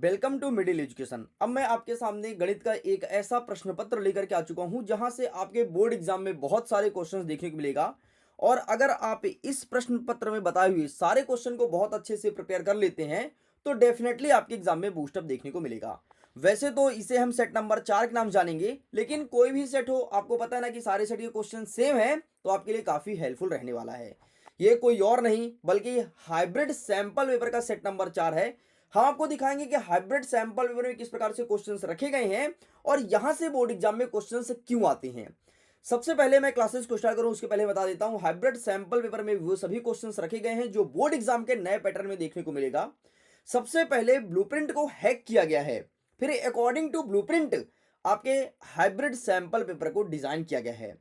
Welcome to middle education. अब मैं आपके सामने गणित का एक ऐसा प्रश्न पत्र लेकर के आ चुका हूं जहां से आपके बोर्ड एग्जाम में बहुत सारे क्वेश्चंस देखने को मिलेगा। और अगर आप इस प्रश्न पत्र में बताए हुए सारे क्वेश्चन को बहुत अच्छे से प्रिपेयर कर लेते हैं तो डेफिनेटली आपके एग्जाम में बूस्टअप देखने को मिलेगा। वैसे तो इसे हम सेट नंबर 4 के नाम जानेंगे, लेकिन कोई भी सेट हो, आपको पता है ना कि सारे सेट के क्वेश्चन सेम है, तो आपके लिए काफी हेल्पफुल रहने वाला है। ये कोई और नहीं बल्कि हाइब्रिड सैंपल पेपर का सेट नंबर 4 है। हम आपको दिखाएंगे कि हाइब्रिड सैंपल पेपर में किस प्रकार से क्वेश्चंस रखे गए हैं और यहां से बोर्ड एग्जाम में क्वेश्चंस क्यों आते हैं। सबसे पहले मैं क्लासेस को स्टार्ट करूं उसके पहले बता देता हूं, हाइब्रिड सैंपल पेपर में वो सभी क्वेश्चंस रखे गए हैं जो बोर्ड एग्जाम के नए पैटर्न में देखने को मिलेगा। सबसे पहले ब्लूप्रिंट को हैक किया गया है, फिर अकॉर्डिंग टू ब्लूप्रिंट आपके हाइब्रिड सैंपल पेपर को डिजाइन किया गया है।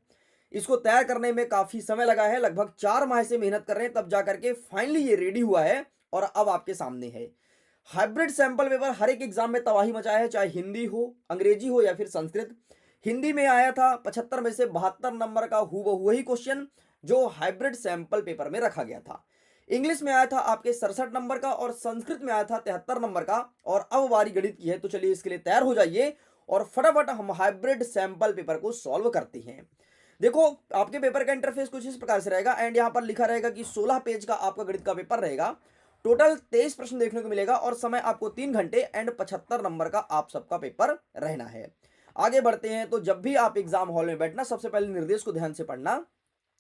इसको तैयार करने में काफी समय लगा है, लगभग 4 माह से मेहनत कर रहे हैं, तब जाकर के फाइनली ये रेडी हुआ है और अब आपके सामने है। हाइब्रिड सैंपल पेपर हर एक एग्जाम में तबाही मचाया है, चाहे हिंदी हो, अंग्रेजी हो या फिर संस्कृत। हिंदी में आया था 75 में से 72 नंबर का हूबहू वही क्वेश्चन जो हाइब्रिड सैंपल पेपर में रखा गया था। इंग्लिश में आया था आपके 67 नंबर का और संस्कृत में आया था 73 नंबर का। और अब बारी गणित की है, तो चलिए इसके लिए तैयार हो जाइए और फटाफट हम हाइब्रिड सैंपल पेपर को सॉल्व करते हैं। देखो, आपके पेपर का इंटरफेस कुछ इस प्रकार से रहेगा एंड यहाँ पर लिखा रहेगा कि 16 पेज का आपका गणित का पेपर रहेगा। टोटल 23 प्रश्न देखने को मिलेगा और समय आपको 3 घंटे एंड 75 नंबर का आप सबका पेपर रहना है। आगे बढ़ते हैं, तो जब भी आप एग्जाम हॉल में बैठना सबसे पहले निर्देश को ध्यान से पढ़ना,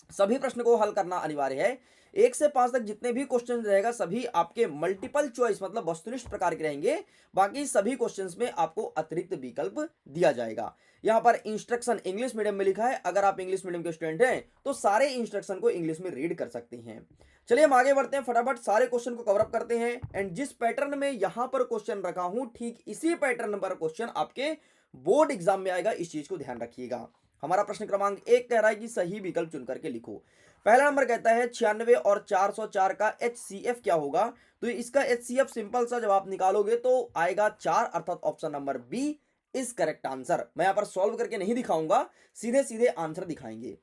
सभी प्रश्न को हल करना अनिवार्य है। 1 से 5 तक जितने भी क्वेश्चन रहेगा सभी आपके मल्टीपल चॉइस मतलब वस्तुनिष्ठ प्रकार के रहेंगे। बाकी सभी क्वेश्चंस में आपको अतिरिक्त विकल्प दिया जाएगा। यहाँ पर इंस्ट्रक्शन इंग्लिश मीडियम में लिखा है, अगर आप इंग्लिश मीडियम के स्टूडेंट हैं तो सारे इंस्ट्रक्शन को इंग्लिश में रीड कर सकते हैं। चलिए हम आगे बढ़ते हैं, फटाफट सारे क्वेश्चन को कवर अप करते हैं। एंड जिस पैटर्न में यहाँ पर क्वेश्चन रखा हूं ठीक इसी पैटर्न पर क्वेश्चन आपके बोर्ड एग्जाम में आएगा, इस चीज को ध्यान रखिएगा। हमारा प्रश्न क्रमांक 1 कह रहा है कि सही विकल्प चुन करके लिखो। पहला नंबर कहता है 96 और 404 का HCF क्या होगा। तो इसका HCF सिंपल सा जवाब निकालोगे तो आएगा 4, अर्थात option number B is correct answer. मैं यहां पर सॉल्व करके नहीं दिखाऊंगा, सीधे सीधे आंसर दिखाएंगे।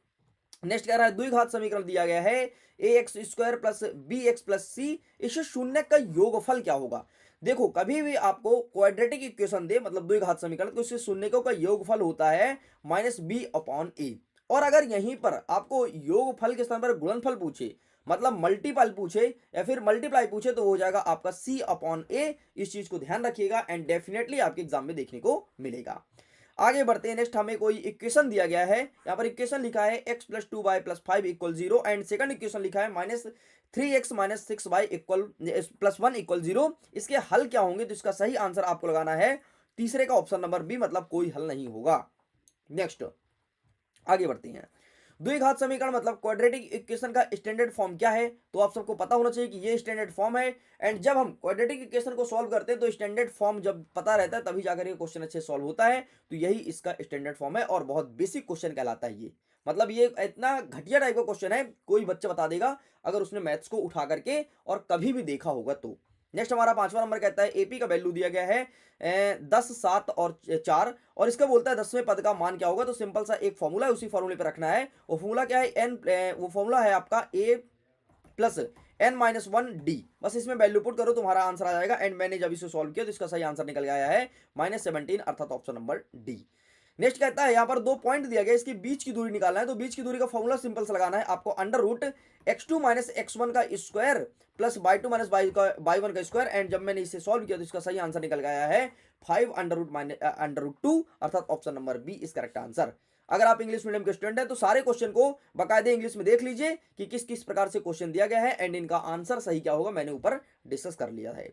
नेक्स्ट कह रहा है द्विघात समीकरण दिया गया है ax² प्लस bx प्लस सी, इस शून्य का योगफल क्या होगा। देखो, कभी भी आपको क्वाड्रेटिक इक्वेशन दे मतलब द्विघात समीकरण, तो इससे शून्यकों का योगफल होता है -b/a। और अगर यहीं पर आपको योगफल के स्थान पर गुणनफल पूछे मतलब मल्टीपल पूछे या फिर मल्टीप्लाई पूछे तो हो जाएगा आपका c/a। इस चीज को ध्यान रखिएगा एंड डेफिनेटली आपके एग्जाम में देखने को मिलेगा। आगे बढ़ते हैं, नेक्स्ट हमें कोई इक्वेशन दिया गया है, यहाँ पर इक्वेशन लिखा है x + 2y + 5 = 0 and second equation लिखा है -3x - 6y + 1 = 0। इसके हल क्या होंगे, तो इसका सही आंसर आपको लगाना है तीसरे का ऑप्शन नंबर बी, मतलब कोई हल नहीं होगा। नेक्स्ट आगे बढ़ते हैं, द्विघात समीकरण मतलब क्वाड्रेटिक इक्वेशन का स्टैंडर्ड फॉर्म क्या है, तो आप सबको पता होना चाहिए कि ये स्टैंडर्ड फॉर्म है। एंड जब हम क्वाड्रेटिक इक्वेशन को सॉल्व करते हैं तो स्टैंडर्ड फॉर्म जब पता रहता है तभी जाकर ये क्वेश्चन अच्छे सॉल्व होता है। तो यही इसका स्टैंडर्ड फॉर्म है और बहुत बेसिक क्वेश्चन कहलाता है ये। मतलब ये इतना घटिया टाइप का क्वेश्चन है, कोई बच्चा बता देगा अगर उसने मैथ्स को उठा करके और कभी भी देखा होगा तो। नेक्स्ट हमारा 5वां नंबर कहता है एपी का वैल्यू दिया गया है 10, 7 और 4 और इसका बोलता है 10वें पद का मान क्या होगा। तो सिंपल सा एक फॉर्मूला है, उसी फॉर्मूले पे रखना है। वो फॉर्मूला क्या है, एन, वो फॉर्मूला है आपका ए प्लस n-1 d। बस इसमें वैल्यू पुट करो, तुम्हारा आंसर आ जाएगा। एंड मैंने जब इसे सॉल्व किया तो इसका सही आंसर निकल गया है -17, अर्थात ऑप्शन नंबर डी। नेक्स्ट कहता है यहाँ पर 2 पॉइंट दिया गया, इसकी बीच की दूरी निकालना है। तो बीच की दूरी का फॉर्मूला सिंपल से लगाना है आपको, √x2 - x1 का स्क्वायर प्लस y2 - y1 का स्क्वायर। एंड जब मैंने इसे सॉल्व किया तो इसका सही आंसर निकल गया है 5√2, अर्थात option number B is correct answer. अगर आप इंग्लिश मीडियम के स्टूडेंट हैं तो सारे क्वेश्चन को बकायदे इंग्लिश में देख लीजिए कि किस किस प्रकार से क्वेश्चन दिया गया है एंड इनका आंसर सही क्या होगा, मैंने ऊपर डिस्कस कर लिया है।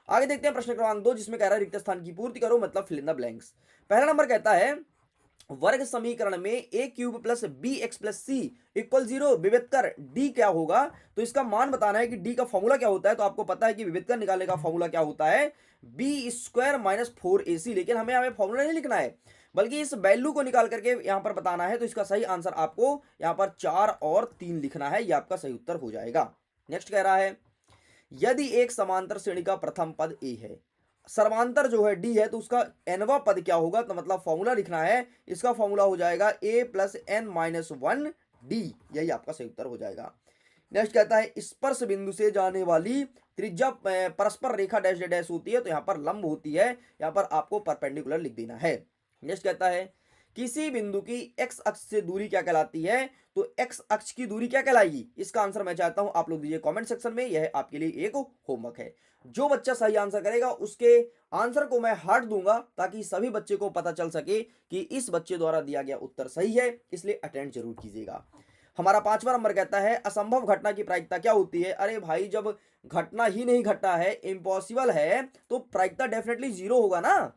आगे देखते हैं प्रश्न क्रमांक 2, जिसमें कह रहा है रिक्त स्थान की पूर्ति करो मतलब फिल इन द ब्लैंक्स। पहला नंबर कहता है वर्ग समीकरण में a³ + bx + c = 0 विविध कर d क्या होगा। तो इसका मान बताना है कि d का फॉर्मूला क्या होता है। तो आपको पता है कि विविध कर निकालने का फॉर्मूला क्या होता है, b² - 4ac। लेकिन हमें फॉर्मूला नहीं लिखना है बल्कि इस वैल्यू को निकाल करके यहां पर बताना है। तो इसका सही आंसर आपको यहां पर 4 और 3 लिखना है, यह आपका सही उत्तर हो जाएगा। नेक्स्ट कह रहा है यदि एक समांतर श्रेणी का प्रथम पद a है, समांतर जो है d है, तो उसका nवां पद क्या होगा। तो मतलब फॉर्मूला लिखना है, इसका फॉर्मूला हो जाएगा a + n-1d, यही आपका सही उत्तर हो जाएगा। नेक्स्ट कहता है स्पर्श बिंदु से जाने वाली त्रिज्या परस्पर रेखा डैश डैश होती है तो यहाँ पर लंब होती है, यहाँ पर आपको परपेंडिकुलर लिख देना है। नेक्स्ट कहता है किसी बिंदु की एक्स अक्ष से दूरी क्या कहलाती है, तो एक्स अक्ष की दूरी क्या कहलाएगी, इसका आंसर मैं चाहता हूं आप लोग दीजिए कमेंट सेक्शन में, यह आपके लिए एक होमवर्क है। जो बच्चा सही आंसर करेगा उसके आंसर को मैं हार्ट दूंगा ताकि सभी बच्चे को पता चल सके कि इस बच्चे द्वारा दिया गया उत्तर सही है, इसलिए अटेंड जरूर कीजिएगा। हमारा 5वां नंबर कहता है असंभव घटना की प्रायिकता क्या होती है। अरे भाई जब घटना ही नहीं घटा है, इम्पॉसिबल है, तो प्रायिकता डेफिनेटली जीरो होगा ना।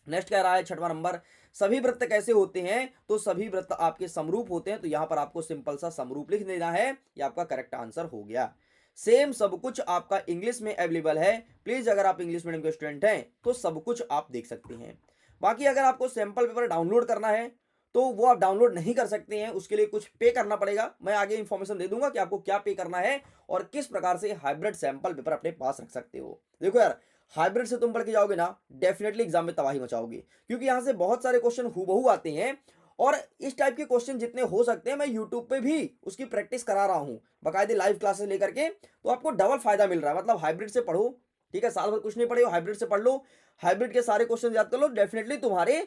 नेक्स्ट कह रहा है 6वां नंबर सभी वृत्त कैसे होते हैं, तो सभी वृत्त आपके समरूप होते हैं, तो यहां पर आपको सिंपल सा समरूप लिख देना है, ये आपका करेक्ट आंसर हो गया। सेम सब कुछ आपका इंग्लिश में अवेलेबल है, प्लीज अगर आप इंग्लिश मीडियम के स्टूडेंट हैं तो सब कुछ आप देख सकते हैं। बाकी अगर आपको सैंपल पेपर डाउनलोड करना है तो वो आप डाउनलोड नहीं कर सकते हैं, उसके लिए कुछ पे करना पड़ेगा। मैं आगे इंफॉर्मेशन दे दूंगा कि आपको क्या पे करना है और किस प्रकार से हाइब्रिड सैंपल पेपर अपने पास रख सकते हो। देखो यार, हाइब्रिड से तुम पढ़ के जाओगे ना, डेफिनेटली एग्जाम में तबाही मचाओगे, क्योंकि यहां से बहुत सारे क्वेश्चन हूबहू आते हैं और इस टाइप के क्वेश्चन जितने हो सकते हैं मैं यूट्यूब पे भी उसकी प्रैक्टिस करा रहा हूं, बाकायदे लाइव क्लासेस लेकर के, तो आपको डबल फायदा मिल रहा है। मतलब हाइब्रिड से पढ़ो, ठीक है, साल भर कुछ नहीं पढ़े हो, हाइब्रिड से पढ़ लो, हाइब्रिड के सारे क्वेश्चन याद कर लो, डेफिनेटली तुम्हारे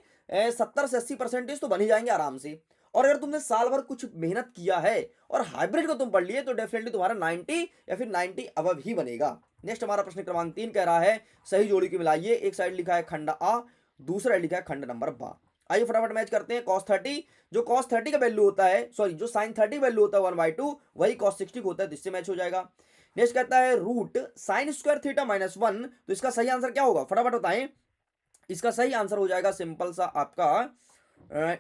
70 से 80% तो बन ही जाएंगे आराम से। और अगर तुमने साल भर कुछ मेहनत किया है और हाइब्रिड को तुम पढ़ लिए तो डेफिनेटली तुम्हारा 90 या फिर 90 अबव ही बनेगा। नेक्स्ट हमारा प्रश्न क्रमांक 3 कह रहा है सही जोड़ी की मिलाइए, एक साइड लिखा है खंड आ, दूसरा साइड लिखा है खंड नंबर बा। आइए फटाफट मैच करते हैं। cos 30, जो cos 30 का वैल्यू होता है, सॉरी जो sin 30 वैल्यू होता है 1/2, वही cos 60 होता है, तो इससे मैच हो जाएगा। नेक्स्ट कहता है रूट साइन स्क्वायर थीटा -1, तो इसका सही आंसर क्या होगा, फटाफट बताएं। इसका सही आंसर हो जाएगा सिंपल सा आपका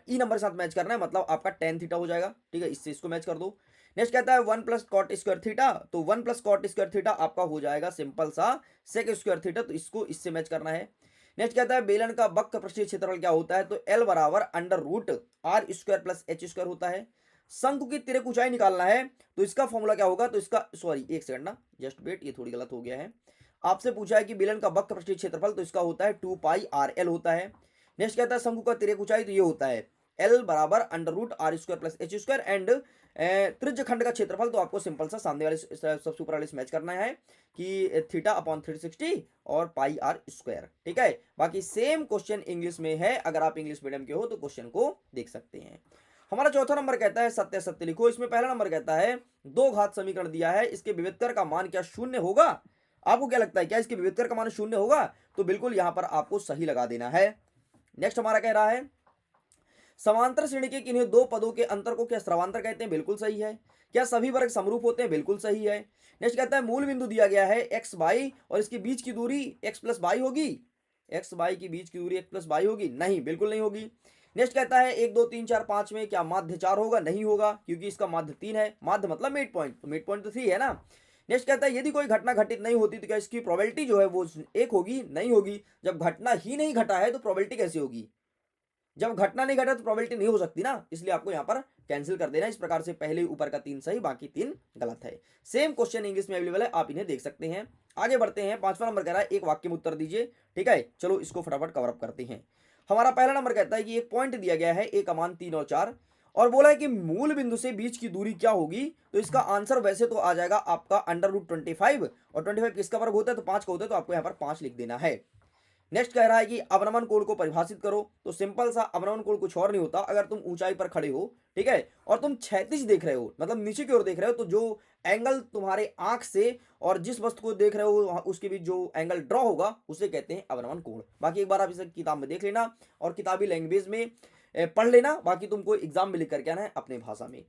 ई नंबर के साथ मैच करना है, मतलब आपका tan थीटा हो जाएगा, ठीक है, इससे इसको मैच कर दो। नेक्स्ट कहता है 1 + cot स्क्वायर थीटा, तो 1 + cot स्क्वायर थीटा आपका हो जाएगा सिंपल सा sec स्क्वायर थीटा, तो इसको इससे मैच करना है। नेक्स्ट कहता है बेलन का वक्र पृष्ठीय क्षेत्रफल क्या होता है, तो L बराबर √r² + h² होता है। शंकु की तिर्यक ऊंचाई निकालना है, तो इसका फॉर्मूला क्या होगा, तो इसका सॉरी एक सेकंड ना, जस्ट वेट, ये थोड़ी गलत हो गया है। आपसे पूछा है कि बेलन का वक्र पृष्ठीय क्षेत्रफल, तो इसका होता है 2πrl होता है। नेक्स्ट कहता है शंकु का तिर्यक ऊंचाई, तो ये होता है L बराबर √r² + h², एंड त्रिज्य खंड का क्षेत्रफल, तो आपको सिंपल सा सामने वाले सबसे ऊपर वाले मैच करना है कि θ/360 और πr², ठीक है। बाकी सेम क्वेश्चन इंग्लिश में है, अगर आप इंग्लिश मीडियम के हो तो क्वेश्चन को देख सकते हैं। हमारा चौथा नंबर कहता है सत्य सत्य लिखो। इसमें पहला नंबर कहता है दो घात समीकरण दिया है, इसके विविधकर का मान क्या शून्य होगा। आपको क्या लगता है, क्या इसके विविधकर का मान शून्य होगा, तो बिल्कुल यहां पर आपको सही लगा देना है। नेक्स्ट हमारा कह रहा है समांतर श्रेणी के किन्हीं दो पदों के अंतर को क्या स्रवांतर कहते हैं, बिल्कुल सही है। क्या सभी वर्ग समरूप होते हैं, बिल्कुल सही है। नेक्स्ट कहता है मूल बिंदु दिया गया है x y और इसके बीच की दूरी x + y होगी, x y के बीच की दूरी x + y होगी, नहीं, बिल्कुल नहीं होगी। नेक्स्ट कहता है 1 2 3 4 5 में क्या माध्य 4 होगा, नहीं होगा, क्योंकि इसका माध्य 3 है, माध्य मतलब मिड पॉइंट, तो मिड पॉइंट तो 3 है ना। नेक्स्ट कहता है यदि कोई घटना घटित नहीं होती तो क्या इसकी प्रोबेबिलिटी जो है वो 1 होगी, नहीं होगी। जब घटना ही नहीं घटा है तो प्रोबेबिलिटी कैसे होगी, जब घटना नहीं घटा तो प्रोबेबिलिटी नहीं हो सकती ना, इसलिए आपको यहाँ पर कैंसिल कर देना। इस प्रकार से पहले ऊपर का 3 सही, बाकी 3 गलत है। सेम क्वेश्चन इंग्लिश में अवेलेबल है, आप इन्हें देख सकते हैं। आगे बढ़ते हैं, 5वां नंबर कह रहा है एक वाक्य में उत्तर दीजिए, ठीक है। चलो इसको फटाफट कवर अप करते हैं। हमारा पहला नंबर कहता है कि एक पॉइंट दिया गया है, एक अमान 3 और 4, और बोला है कि मूल बिंदु से बीच की दूरी क्या होगी, तो इसका आंसर वैसे तो आ जाएगा आपका √25, और 25 किसका वर्ग होता है, तो 5 का होता है, तो आपको यहाँ पर 5 लिख देना है। नेक्स्ट कह रहा है कि अवनमन कोण को परिभाषित करो, तो सिंपल सा अवनमन कोण कुछ और नहीं होता, अगर तुम ऊंचाई पर खड़े हो, ठीक है, और तुम क्षैतिज देख रहे हो, मतलब नीचे की ओर देख रहे हो, तो जो एंगल तुम्हारे आंख से और जिस वस्तु को देख रहे हो उसके बीच जो एंगल ड्रॉ होगा उसे कहते हैं अवनमन कोण। बाकी एक बार आप इसे किताब में देख लेना और किताबी लैंग्वेज में पढ़ लेना, बाकी तुमको एग्जाम में लिख करके आना है अपने भाषा में।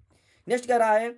नेक्स्ट कह रहा है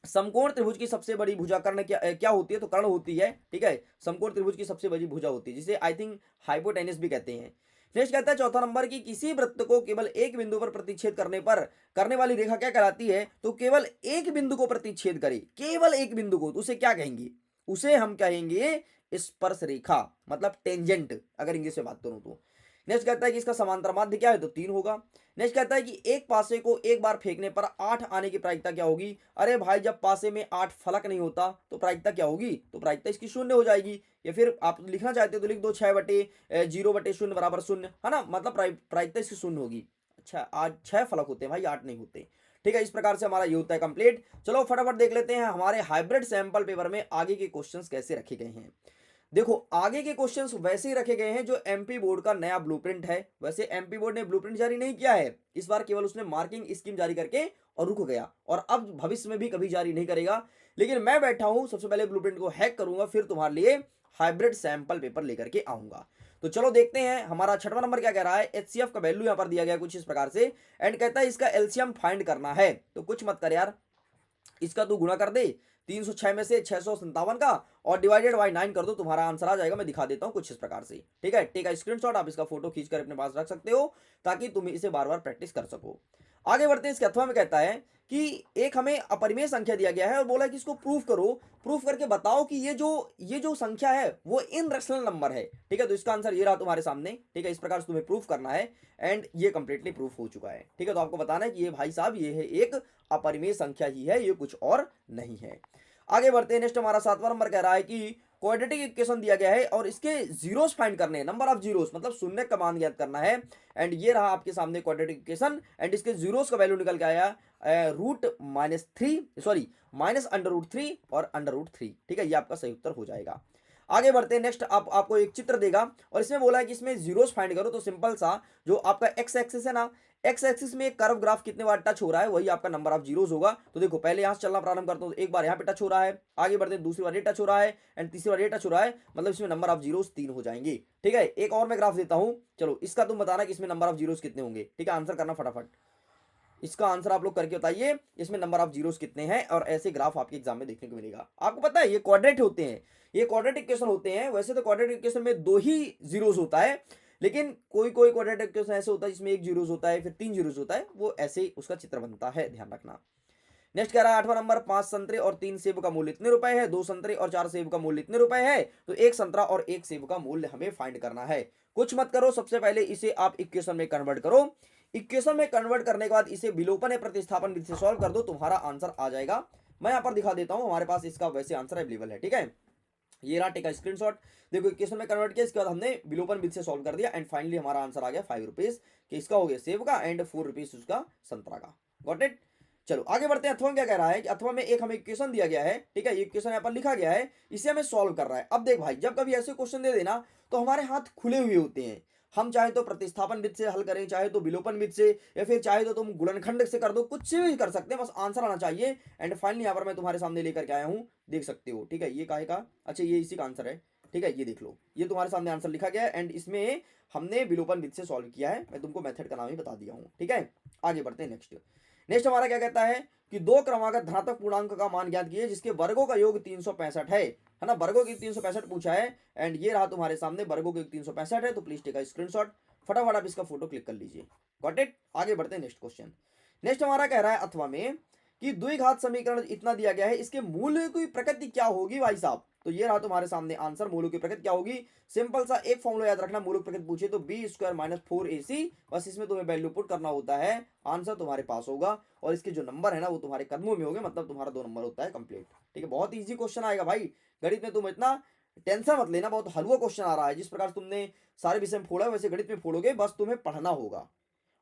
समकोण त्रिभुज की सबसे बड़ी भुजा कर्ण क्या होती है, तो कर्ण होती है, ठीक है। समकोण त्रिभुज की सबसे बड़ी भुजा होती है, जिसे आई थिंक हाइपोटेनस भी कहते हैं। नेक्स्ट कहता है चौथा नंबर की किसी वृत्त को केवल एक बिंदु पर प्रतिच्छेद करने पर करने वाली रेखा क्या कहलाती है, तो केवल एक बिंदु को प्रतिच्छेद करे, केवल एक बिंदु को, तो उसे क्या कहेंगे, उसे हम कहेंगे स्पर्श रेखा, मतलब टेंजेंट, अगर इंग्लिश में बात करूं तो। नेक्स्ट कहता है कि इसका समांतर माध्य क्या है, तो 3 होगा। नेक्स्ट कहता है कि एक पासे को एक बार फेंकने पर 8 आने की प्रायिकता क्या होगी। अरे भाई जब पासे में 8 फलक नहीं होता तो प्रायिकता क्या होगी, तो प्रायिकता इसकी 0 हो जाएगी, या फिर आप लिखना चाहते हो तो लिख दो 6/0/0 बराबर 0, है ना, मतलब प्रायिकता इसकी 0 होगी। अच्छा आज 6 फलक होते हैं भाई, 8 नहीं होते, ठीक है, इस प्रकार से हमारा ये होता है कंप्लीट। चलो फटाफट देख लेते हैं हमारे हाइब्रिड सैंपल पेपर में आगे के क्वेश्चंस कैसे रखे गए हैं। देखो आगे के क्वेश्चंस वैसे ही रखे गए हैं जो एमपी बोर्ड का नया ब्लूप्रिंट है। वैसे एमपी बोर्ड ने ब्लूप्रिंट जारी नहीं किया है, इस बार केवल उसने मार्किंग स्कीम जारी करके और रुक गया, और अब भविष्य में भी कभी जारी नहीं करेगा। लेकिन मैं बैठा हूं, सबसे पहले ब्लूप्रिंट को हैक करूंगा, फिर तुम्हारे लिए हाइब्रिड सैंपल पेपर लेकर के आऊंगा। तो चलो देखते हैं हमारा छठवां नंबर क्या कह रहा है। एचसीएफ का वैल्यू यहां पर दिया गया कुछ इस प्रकार से, एंड कहता है इसका एलसीएम फाइंड करना है। तो कुछ मत कर यार, इसका तू गुणा कर दे 306 में से 657 का, और डिवाइडेड बाई 9 कर दो, तुम्हारा आंसर आ जाएगा। मैं दिखा देता हूं कुछ इस प्रकार से, ठीक है। टेक अ स्क्रीनशॉट, आप इसका फोटो खींचकर अपने पास रख सकते हो ताकि तुम इसे बार बार प्रैक्टिस कर सको। आगे बढ़ते हैं। इसके अथवा में कहता है कि एक हमें अपरिमेय संख्या दिया गया है और बोला है कि इसको प्रूफ करो, प्रूफ करके बताओ कि ये जो संख्या है वो इन रेशनल नंबर है, ठीक है। तो इसका आंसर ये रहा तुम्हारे सामने, ठीक है। इस प्रकार से तुम्हें प्रूफ करना है, एंड ये कंप्लीटली प्रूफ हो चुका है, ठीक है। तो आपको बताना है कि ये भाई साहब ये है एक अपरिमेय संख्या ही है, ये कुछ और नहीं है। आगे बढ़ते हैं। नेक्स्ट हमारा सातवां नंबर कह रहा है कि क्वाड्रेटिक इक्वेशन दिया गया है और इसके जीरोस फाइंड करने हैं, नंबर ऑफ जीरोस मतलब शून्य का मान ज्ञात करना है। एंड ये रहा आपके सामने क्वाड्रेटिक इक्वेशन, एंड इसके जीरोस का वैल्यू निकल के आया माइनस अंडर रूट थ्री और अंडर रूट थ्री, ठीक है। ये आपका सही उत्तर हो जाएगा। आगे बढ़ते हैं। नेक्स्ट आपको एक चित्र देगा और इसमें बोला है कि इसमें जीरोस फाइंड करो। तो सिंपल सा, जो आपका एक्स एक्सिस है ना, एक्स एक्सिस में एक कर्व ग्राफ कितने बार टच हो रहा है वही आपका नंबर ऑफ जीरोस होगा। तो देखो पहले यहां से चलना प्रारंभ करता हूं, तो एक बार यहां पे टच हो रहा है, आगे बढ़ते हैं दूसरी बार ये टच हो रहा है, एंड तीसरी बार ये टच हो रहा है, मतलब इसमें नंबर ऑफ जीरोस 3 हो जाएंगे, ठीक है। एक और मैं ग्राफ देता हूं, चलो इसका तुम बताना कि इसमें नंबर ऑफ जीरोस कितने होंगे, ठीक है। आंसर करना फटाफट, इसका आंसर आप लोग करके बताइए इसमें नंबर ऑफ जीरोस कितने हैं, और ऐसे ग्राफ आपके एग्जाम में देखने को मिलेगा। आपको पता है ये क्वाड्रेट होते हैं, ये क्वाड्रेटिक इक्वेशन होते हैं। वैसे तो क्वाड्रेटिक इक्वेशन में 2 ही जीरोस होता है, लेकिन कोई कोई क्वाड्रेटिक इक्वेशन ऐसे होता है जिसमें 1 जीरोस होता है, फिर 3 जीरोस होता है, वो ऐसे उसका चित्र बनता है, ध्यान रखना। नेक्स्ट कह रहा है आठवां नंबर, 5 संतरे और 3 सेब का मूल्य इतने रुपए है, 2 संतरे और 4 सेब का मूल्य इतने रुपए है। तो 1 संतरा और 1 सेब का मूल्य हमें फाइंड करना है। कुछ मत करो, सबसे पहले इसे आप इक्वेशन में कन्वर्ट करो। इक्वेशन में कन्वर्ट करने के बाद इसे विलोपन या प्रतिस्थापन विधि से सॉल्व कर दो, तुम्हारा आंसर आ जाएगा। मैं यहाँ पर दिखा देता हूँ, हमारे पास इसका वैसे आंसर अवेलेबल है, ठीक है। ये रहा, टेक का स्क्रीनशॉट। देखो इक्वेशन में कन्वर्ट किया, इसके बाद हमने विलोपन विधि से सॉल्व कर दिया, एंड फाइनली हमारा आंसर आ गया 5 रुपीज, कि इसका हो गया सेब का, एंड 4 रुपीज उसका संतरा का। Got it. चलो आगे बढ़ते हैं। अथवा क्या कह रहा है कि अथवा में एक हमें इक्वेशन दिया गया है, ठीक है। ये इक्वेशन यहाँ पर लिखा गया है, इसे हमें सॉल्व कर रहा है। अब देख भाई, जब कभी ऐसे क्वेश्चन दे देना तो हमारे हाथ खुले हुए होते हैं। हम चाहे तो प्रतिस्थापन विधि से हल करें, चाहे तो विलोपन विधि से, या फिर चाहे तो तुम गुणनखंड से कर दो, कुछ से भी कर सकते हैं, बस आंसर आना चाहिए। एंड फाइनली यहाँ पर मैं तुम्हारे सामने लेकर के आया हूँ, देख सकते हो, ठीक है। ये काहे का, अच्छा ये इसी का आंसर है, ठीक है। ये देख लो, ये तुम्हारे सामने आंसर लिखा गया है, एंड इसमें हमने विलोपन विधि से सॉल्व किया है। मैं तुमको मेथड का नाम ही बता दिया हूँ, ठीक है। आगे बढ़ते हैं। नेक्स्ट नेक्स्ट हमारा क्या कहता है कि 2 क्रमागत धनात्मक पूर्णांक का मान ज्ञात कीजिए जिसके वर्गों का योग 365 है ना। वर्गों की 365 पूछा है, एंड ये रहा तुम्हारे सामने वर्गों की 365 है। तो प्लीज टेक अ स्क्रीनशॉट, फटाफट आप इसका फोटो क्लिक कर लीजिए। Got it. आगे बढ़ते हैं नेक्स्ट क्वेश्चन। नेक्स्ट हमारा कह रहा है अथवा में कि द्विघात समीकरण इतना दिया गया है, इसके मूल्य की प्रकृति क्या होगी भाई साहब। तो ये रहा तुम्हारे सामने आंसर, मूल्य की प्रकृति क्या होगी। सिंपल सा एक फॉर्मूला याद रखना, मूल्य की प्रकृति पूछे तो बी स्क्वायर माइनस 4ac, बस इसमें तुम्हें वैल्यू पुट करना होता है, आंसर तुम्हारे पास होगा, और इसके जो नंबर है ना वो तुम्हारे कदमों में होंगे, मतलब तुम्हारा 2 नंबर होता है कंप्लीट, ठीक है। बहुत ईजी क्वेश्चन आएगा भाई, गणित में तुम इतना टेंशन मत लेना, बहुत हलवा क्वेश्चन आ रहा है। जिस प्रकार तुमने सारे विषय में फोड़ा है वैसे गणित में फोड़ोगे, बस तुम्हें पढ़ना होगा,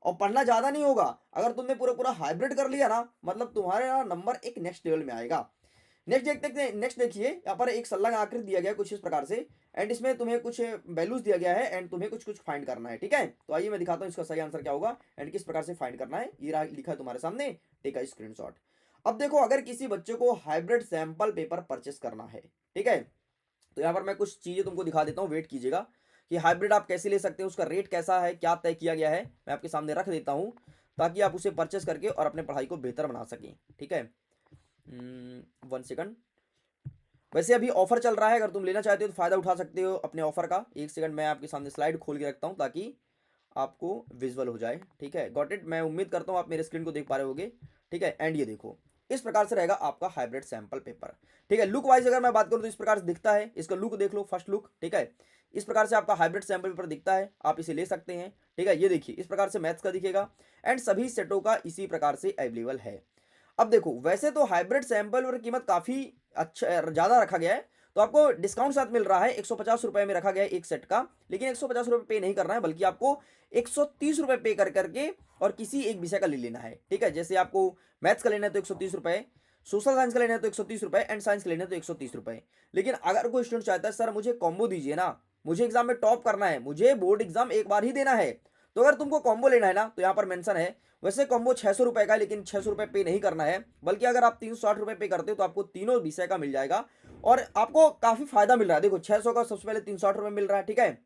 और पढ़ना ज्यादा नहीं होगा। अगर तुमने पूरा पूरा हाइब्रिड कर लिया ना, मतलब तुम्हारा नंबर एक नेक्स्ट लेवल में आएगा। नेक्स्ट देखते हैं। नेक्स्ट देखिए, यहाँ पर एक संलग्न आकृति दिया गया कुछ इस प्रकार से, एंड इसमें तुम्हें कुछ वैल्यूज दिया गया है, एंड तुम्हें कुछ कुछ फाइंड करना है, ठीक है। तो आइए मैं दिखाता हूँ इसका सही आंसर क्या होगा, एंड किस प्रकार से फाइंड करना है। ये लिखा है तुम्हारे सामने, टेक अ स्क्रीनशॉट। अब देखो, अगर किसी बच्चे को हाइब्रिड सैंपल पेपर परचेस करना है, ठीक है, तो यहाँ पर मैं कुछ चीजें तुमको दिखा देता हूँ, वेट कीजिएगा कि हाइब्रिड आप कैसे ले सकते हैं, उसका रेट कैसा है, क्या तय किया गया है, मैं आपके सामने रख देता हूँ ताकि आप उसे परचेस करके और अपने पढ़ाई को बेहतर बना सकें, ठीक है। 1 सेकंड। वैसे अभी ऑफर चल रहा है, अगर तुम लेना चाहते हो तो फायदा उठा सकते हो अपने ऑफर का। 1 सेकंड, मैं आपके सामने स्लाइड खोल के रखता हूँ ताकि आपको विजुअल हो जाए, ठीक है। Got it. मैं उम्मीद करता हूँ आप मेरे स्क्रीन को देख पा रहे होगे, ठीक है। एंड ये देखो, इस प्रकार से रहेगा आपका हाइब्रिड सैंपल पेपर, ठीक है। लुक वाइज अगर मैं बात करूँ तो इस प्रकार से दिखता है, इसका लुक देख लो, फर्स्ट लुक, ठीक है। इस प्रकार से आपका हाइब्रिड सैंपल पेपर दिखता है, आप इसे ले सकते हैं, ठीक है। ये देखिए, इस प्रकार से मैथ्स का दिखेगा, एंड सभी सेटों का इसी प्रकार से अवेलेबल है। अब देखो, वैसे तो हाइब्रिड सैंपल और कीमत काफी अच्छा ज्यादा रखा गया है, तो आपको डिस्काउंट साथ मिल रहा है, 150 रुपए में रखा गया है एक सेट का, लेकिन 150 रुपए पे नहीं करना है, बल्कि आपको 130 रुपए पे कर करके और किसी एक विषय का ले लेना है। ठीक है, जैसे आपको मैथ्स का लेना है तो 130 रुपए, सोशल साइंस का लेना है तो 130 रुपए एंड साइंस का लेना है तो 130 रुपए। लेकिन अगर कोई स्टूडेंट चाहता है सर मुझे कॉम्बो दीजिए ना, मुझे एग्जाम में टॉप करना है, मुझे बोर्ड एग्जाम एक बार ही देना है, तो अगर तुमको कॉम्बो लेना है ना तो यहाँ पर मेंशन है, वैसे कॉम्बो 600 रुपए का है, लेकिन 600 रुपए पे नहीं करना है, बल्कि अगर आप 360 रुपए पे करते हो तो आपको तीनों विषय का मिल जाएगा और आपको काफी फायदा मिल रहा है। देखो 600 का सबसे पहले 360 रुपए मिल रहा है। ठीक है,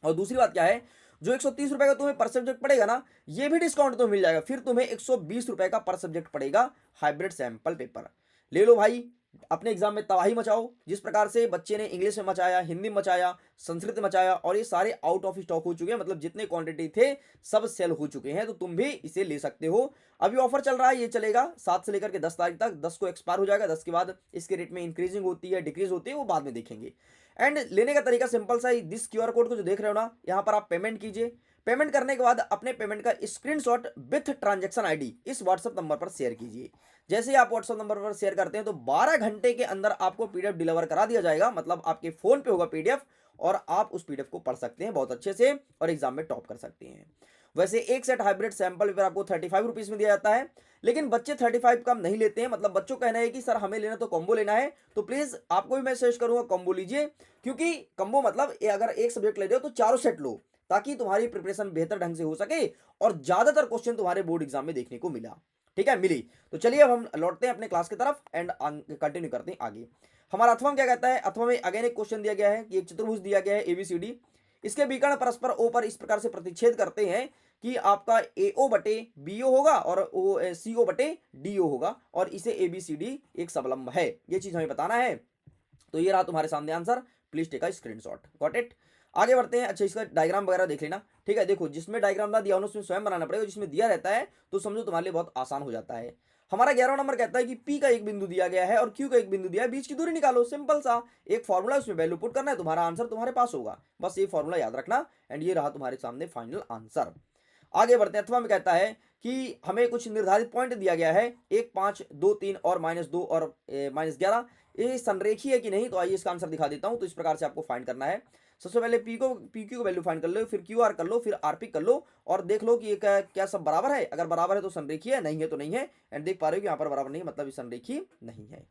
और दूसरी बात क्या है, जो 130 रुपए का तुम्हें पर सब्जेक्ट पड़ेगा ना, ये भी डिस्काउंट तो मिल जाएगा, फिर तुम्हें 120 रुपए का पर सब्जेक्ट पड़ेगा हाइब्रिड सैंपल पेपर। ले लो भाई, अपने एग्जाम में तबाही मचाओ, जिस प्रकार से बच्चे ने इंग्लिश में मचाया, हिंदी में मचाया, संस्कृत में मचाया, और ये सारे आउट ऑफ स्टॉक हो चुके हैं, मतलब जितने क्वांटिटी थे सब सेल हो चुके हैं, तो तुम भी इसे ले सकते हो। अभी ऑफर चल रहा है, ये चलेगा 7 से लेकर के 10 तारीख तक, 10 को एक्सपायर हो जाएगा, 10 के बाद इसके रेट में इंक्रीजिंग होती है डिक्रीज होती है, वो बाद में देखेंगे। एंड लेने का तरीका सिंपल सा ही, दिस क्यूआर कोड को जो देख रहे हो ना, यहाँ पर आप पेमेंट कीजिए, पेमेंट करने के बाद अपने पेमेंट का स्क्रीनशॉट विथ ट्रांजैक्शन आईडी इस व्हाट्सएप नंबर पर शेयर कीजिए। जैसे ही आप व्हाट्सएप नंबर पर शेयर करते हैं तो 12 घंटे के अंदर आपको पीडीएफ डिलीवर करा दिया जाएगा, मतलब आपके फोन पे होगा पीडीएफ और आप उस पीडीएफ को पढ़ सकते हैं बहुत अच्छे से और एग्जाम में टॉप कर सकते हैं। वैसे एक सेट हाइब्रिड सैंपल पेपर आपको 35 रुपीज में दिया जाता है, लेकिन बच्चे 35 कम नहीं लेते हैं, मतलब बच्चों का कहना है कि सर हमें लेना तो कॉम्बो लेना है, तो प्लीज आपको भी मैं सजेस्ट करूंगा कॉम्बो लीजिए, क्योंकि कॉम्बो मतलब अगर एक सब्जेक्ट ले रहे हो तो चारों सेट लो, ताकि तुम्हारी प्रिपरेशन बेहतर ढंग से हो सके और ज्यादातर क्वेश्चन तुम्हारे बोर्ड एग्जाम में देखने को मिला। ठीक है, मिली। तो चलिए अब हम लौटते हैं अपने क्लास की तरफ एंड कंटिन्यू करते हैं आगे। हमारा अथवा क्या कहता है, अथवा में अगेन एक क्वेश्चन दिया गया है कि एक चतुर्भुज दिया गया है एबीसीडी, इसके विकर्ण परस्पर ओ पर इस प्रकार से प्रतिच्छेद करते हैं कि आपका एओ बटे बीओ होगा और ओ सीओ बटे डीओ होगा, और इसे एबीसीडी एक सबलंब है, ये चीज हमें बताना है। तो ये रहा तुम्हारे सामने answer, please take a screenshot. Got it. आगे बढ़ते हैं। अच्छा, इसका डायग्राम वगैरह देख लेना। ठीक है, देखो जिसमें डायग्राम ना दिया हो उसमें स्वयं बनाना पड़ेगा, जिसमें दिया रहता है तो समझो तुम्हारे लिए बहुत आसान हो जाता है। हमारा 11वां नंबर कहता है कि P का एक बिंदु दिया गया है और Q का एक बिंदु दिया है, बीच की दूरी निकालो। सिंपल सा एक फॉर्मूला, उसमें वैल्यू पुट करना है, तुम्हारा आंसर तुम्हारे पास होगा, बस ये फॉर्मूला याद रखना। एंड ये रहा तुम्हारे सामने फाइनल आंसर। आगे बढ़ते हैं। अथवा में कहता है कि हमें कुछ निर्धारित पॉइंट दिया गया है, 1, 5, 2, 3 और -2 और -11, ये संरेखीय है कि नहीं, तो आइए इसका आंसर दिखा देता हूं। तो इस प्रकार से आपको फाइंड करना है। सबसे पहले पी क्यू को वैल्यू फाइंड कर लो, फिर क्यू आर कर लो, फिर आर पी कर लो और देख लो कि ये क्या सब बराबर है। अगर बराबर है तो संरेखीय है, नहीं है तो नहीं है। एंड देख पा रहे हो कि यहाँ पर बराबर नहीं है, मतलब ये संरेखीय नहीं है।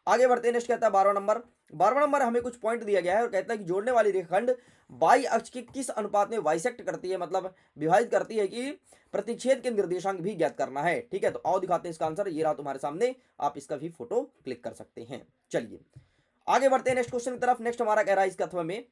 आगे बढ़ते हैं। नेक्स्ट कहता है 12वां नंबर हमें कुछ पॉइंट दिया गया है और कहता है कि जोड़ने वाली रेखाखंड बाई अक्ष के किस अनुपात में बाइसेक्ट करती है, मतलब विभाजित करती है, कि प्रतिच्छेद के निर्देशांक भी ज्ञात करना है। ठीक है, तो आओ दिखाते हैं इसका आंसर। ये रहा तुम्हारे सामने, आप इसका भी फोटो क्लिक कर सकते हैं। चलिए आगे बढ़ते हैं नेक्स्ट क्वेश्चन की तरफ। नेक्स्ट हमारा कह रहा है इसका अथवा में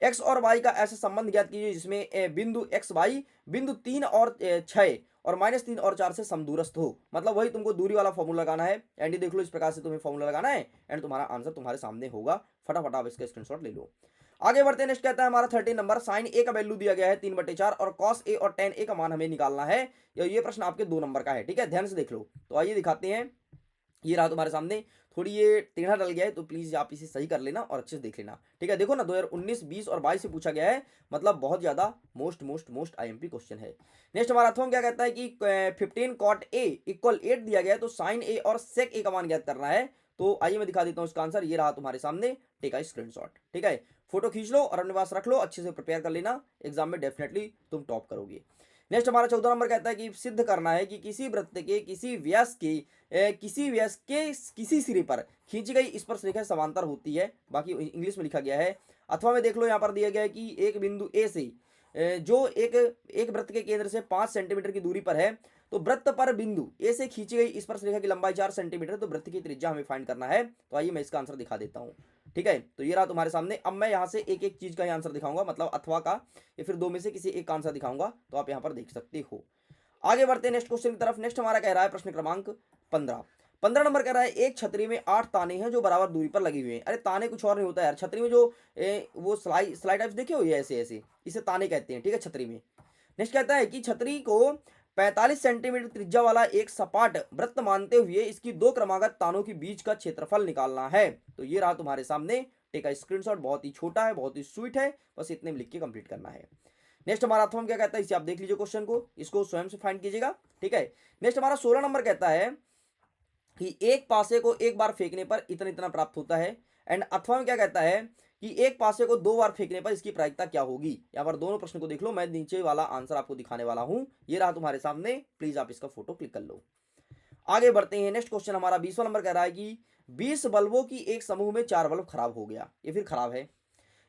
एक्स और वाई का ऐसा संबंध ज्ञात कीजिए जिसमें बिंदु एक्स वाई बिंदु 3 और 6 और -3 और 4 से समदूरस्थ हो, मतलब वही तुमको दूरी वाला फॉर्मूला लगाना है। एंड ये देख लो, इस प्रकार से तुम्हें फॉर्मूला लगाना है एंड तुम्हारा आंसर तुम्हारे सामने होगा। फटाफट आप इसका स्क्रीनशॉट ले लो। आगे बढ़ते हैं। नेक्स्ट कहता है हमारा 13 नंबर, साइन ए का वैल्यू दिया गया है 3/4 और कॉस ए और टेन ए का मान हमें निकालना है। ये प्रश्न आपके 2 नंबर का है। ठीक है, ध्यान से देख लो। तो आइए दिखाते हैं। ये रहा तुम्हारे सामने, थोड़ी ये टेढ़ा डल गया है तो प्लीज आप इसे सही कर लेना और अच्छे से देख लेना। ठीक है, देखो ना 2019, 20 और 22 से पूछा गया है, मतलब बहुत ज्यादा मोस्ट आईएमपी क्वेश्चन है। नेक्स्ट हमारा अथवा क्या कहता है कि 15 कॉट ए इक्वल 8 दिया गया है, तो साइन ए और सेक ए का मान ज्ञात करना है। तो आइए मैं दिखा देता हूं इसका आंसर। ये रहा तुम्हारे सामने, टेक अ स्क्रीनशॉट। ठीक है, फोटो खींच लो और अपने पास रख लो, अच्छे से प्रिपेयर कर लेना, एग्जाम में डेफिनेटली तुम टॉप करोगे। नेक्स्ट हमारा 14 नंबर कहता है कि सिद्ध करना है कि किसी वृत्त के किसी व्यास के किसी सिरे पर खींची गई स्पर्श रेखा समांतर होती है। बाकी इंग्लिश में लिखा गया है। अथवा में देख लो, यहाँ पर दिया गया है कि एक बिंदु ए से जो एक वृत्त के केंद्र से 5 सेंटीमीटर की दूरी पर है, तो वृत्त पर बिंदु ए से खींची गई स्पर्श रेखा की लंबाई 4 सेंटीमीटर, तो वृत्त की त्रिज्या हमें फाइंड करना है। तो आइए मैं इसका आंसर दिखा देता हूँ। ठीक है, तो ये रहा तुम्हारे सामने। अब मैं यहाँ से एक एक चीज का आंसर दिखाऊंगा, मतलब अथवा का या फिर 2 में से किसी एक का आंसर दिखाऊंगा, तो आप यहाँ पर देख सकते हो। आगे बढ़ते हैं नेक्स्ट क्वेश्चन की तरफ। नेक्स्ट हमारा कह रहा है प्रश्न क्रमांक 15 नंबर कह रहा है एक छतरी में 8 ताने हैं जो बराबर दूरी पर लगे हुए हैं। अरे ताने कुछ और नहीं होता यार, छतरी में जो वो स्लाइड टाइप्स देखे हो, ये ऐसे ऐसे, इसे ताने कहते हैं। ठीक है, छतरी में। नेक्स्ट कहता है कि छतरी को 45 सेंटीमीटर त्रिज्या वाला एक सपाट वृत्त मानते हुए इसकी 2 क्रमागत तानों के बीच का क्षेत्रफल निकालना है। तो ये रहा तुम्हारे सामने, टेक अ स्क्रीनशॉट। बहुत ही छोटा है, बहुत ही स्वीट है, बस इतने में लिख के कंप्लीट करना है। नेक्स्ट हमारा अथवा क्या कहता है, इसे आप देख लीजिए क्वेश्चन को, इसको स्वयं से फाइंड कीजिएगा। ठीक है, नेक्स्ट हमारा 16 नंबर कहता है कि एक पासे को एक बार फेंकने पर इतना इतना प्राप्त होता है, एंड अथवा में क्या कहता है कि एक पासे को 2 बार फेंकने पर इसकी प्रायिकता क्या होगी। यहाँ पर दोनों प्रश्न को देख लो, मैं नीचे वाला आंसर आपको दिखाने वाला हूं, ये रहा तुम्हारे सामने, प्लीज आप इसका फोटो क्लिक कर लो। आगे बढ़ते हैं। नेक्स्ट क्वेश्चन हमारा 20वां नंबर कह रहा है कि 20 बल्बों की एक समूह में 4 बल्ब खराब हो गया, ये फिर खराब है।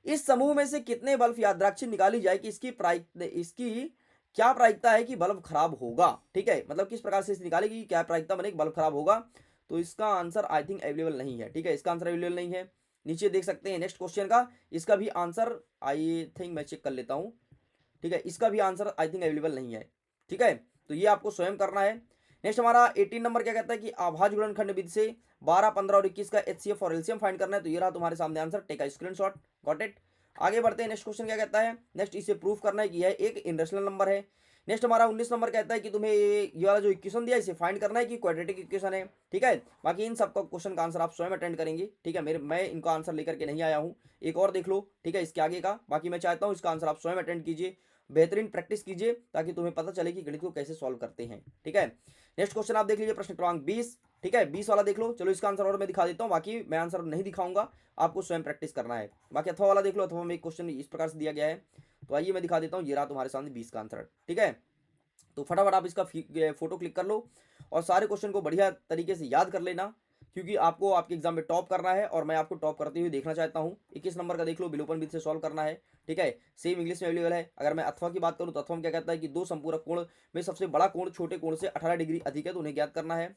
इस समूह में से कितने बल्ब यादराक्षी निकाली जाए कि इसकी क्या प्रायिकता है कि बल्ब खराब होगा। ठीक है, मतलब किस प्रकार से इसे निकालेगी, क्या प्रायिकता बनेगी बल्ब खराब होगा। तो इसका आंसर आई थिंक अवेलेबल नहीं है। ठीक है, इसका आंसर अवेलेबल नहीं है। नीचे देख सकते हैं नेक्स्ट क्वेश्चन का, इसका भी आंसर आई थिंक मैं चेक कर लेता हूं। ठीक है, इसका भी आंसर आई थिंक अवेलेबल नहीं है। ठीक है, तो ये आपको स्वयं करना है। नेक्स्ट हमारा 18 नंबर क्या कहता है कि आभाज्य गुणनखंड विधि से 12, 15 और 21 का एचसीएफ और एलसीएम फाइंड करना है। तो ये रहा तुम्हारे सामने answer, take a screenshot, got it. आगे बढ़ते हैं। नेक्स्ट क्वेश्चन क्या कहता है, नेक्स्ट इसे प्रूफ करना है कि यह एक इनरेशनल नंबर है। नेक्स्ट हमारा 19 नंबर कहता है कि तुम्हें ये वाला जो इक्वेशन दिया इसे फाइंड करना है कि क्वाड्रेटिक इक्वेशन है। ठीक है, बाकी इन सबका क्वेश्चन का आंसर आप स्वयं अटेंड करेंगे। ठीक है, मैं इनका आंसर लेकर के नहीं आया हूँ, एक और देख लो। ठीक है, इसके आगे का बाकी मैं चाहता हूँ इसका आंसर आप स्वयं अटेंड कीजिए, बेहतरीन प्रैक्टिस कीजिए, ताकि तुम्हें पता चले कि गणित को कैसे सॉल्व करते हैं। ठीक है, नेक्स्ट क्वेश्चन आप देख लीजिए, प्रश्न क्रमांक 20। ठीक है, 20 वाला देख लो। चलो इसका आंसर और मैं दिखा देता हूँ, बाकी मैं आंसर नहीं दिखाऊंगा, आपको स्वयं प्रैक्टिस करना है। बाकी अथवा वाला देख लो, अथवा में एक क्वेश्चन इस प्रकार से दिया गया है। तो आइए मैं दिखा देता हूँ, ये रहा तुम्हारे सामने 20 का आंसर। ठीक है, तो फटाफट आप इसका फोटो क्लिक कर लो और सारे क्वेश्चन को बढ़िया तरीके से याद कर लेना, क्योंकि आपको आपके एग्जाम में टॉप करना है और मैं आपको टॉप करते हुए देखना चाहता हूँ। 21 नंबर का देख लो, विलोपन विधि से सॉल्व करना है। ठीक है, सेम इंग्लिश में अवेलेबल है। अगर मैं अथवा की बात करूँ तो अथवा में क्या कहता है कि दो संपूरक कोण में सबसे बड़ा कोण छोटे कोण से 18 डिग्री अधिक है, तो उन्हें ज्ञात करना है।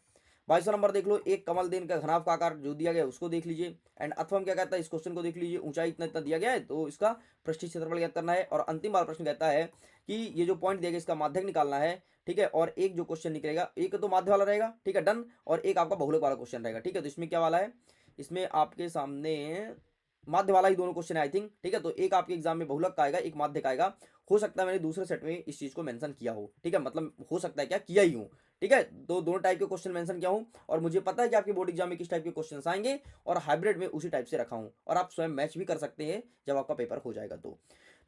22वां नंबर देख लो, एक कमलदेन का घनाभ का आकार जो दिया गया है उसको देख लीजिए। एंड अथवा में क्या कहता है, इस क्वेश्चन को देख लीजिए, ऊंचाई इतना इतना दिया गया है तो इसका पृष्ठीय क्षेत्रफल ज्ञात करना है। और अंतिम वाला प्रश्न कहता है कि ये जो पॉइंट दिया गया इसका माध्यक निकालना है। ठीक है, और एक जो क्वेश्चन निकलेगा, एक तो माध्य वाला रहेगा, ठीक है डन, और एक आपका बहुलक वाला क्वेश्चन रहेगा। ठीक है, तो इसमें क्या वाला है, इसमें आपके सामने माध्य वाला ही दोनों क्वेश्चन है आई थिंक। ठीक है, तो एक आपके एग्जाम में बहुलक का आएगा, एक माध्य का आएगा। हो सकता है मैंने दूसरे सेट में इस चीज को मेंशन किया हो। ठीक है, मतलब हो सकता है क्या किया ही हूँ। ठीक है, तो दोनों टाइप के क्वेश्चन मेंशन किया हूँ और मुझे पता है कि आपके बोर्ड एग्जाम में किस टाइप के क्वेश्चन आएंगे, और हाइब्रिड में उसी टाइप से रखा हूँ, और आप स्वयं मैच भी कर सकते हैं जब आपका पेपर हो जाएगा। तो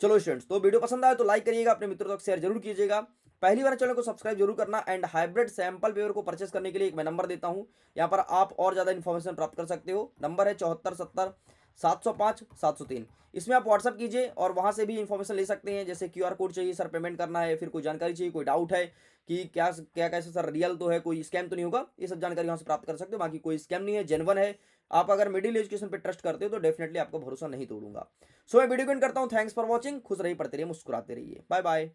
चलो स्टूडेंट्स, तो वीडियो पसंद आए तो लाइक करिएगा, अपने मित्रों तक शेयर जरूर कीजिएगा, पहली बार चैनल को सब्सक्राइब जरूर करना। एंड हाइब्रिड सैंपल पेपर को परचेस करने के लिए एक मैं नंबर देता हूं, यहाँ पर आप और ज्यादा इन्फॉर्मेशन प्राप्त कर सकते हो। नंबर है 7470 705 703। इसमें आप व्हाट्सअप कीजिए और वहां से भी इन्फॉर्मेशन ले सकते हैं, जैसे क्यूआर कोड चाहिए सर, पेमेंट करना है, फिर कोई जानकारी चाहिए, कोई डाउट है कि क्या क्या कैसे सर रियल तो है, कोई स्कैम तो नहीं होगा, ये सब जानकारी वहां से प्राप्त कर सकते हो। बाकी कोई स्कैम नहीं है, जेन्युइन है। आप अगर मिडिल एजुकेशन पे ट्रस्ट करते हो तो डेफिनेटली आपका भरोसा नहीं तोड़ूंगा। सो मैं वीडियो को एंड करता हूँ। थैंक्स फॉर वॉचिंग, खुश रहिए, पढ़ते रहिए, मुस्कुराते रहिए, बाय बाय।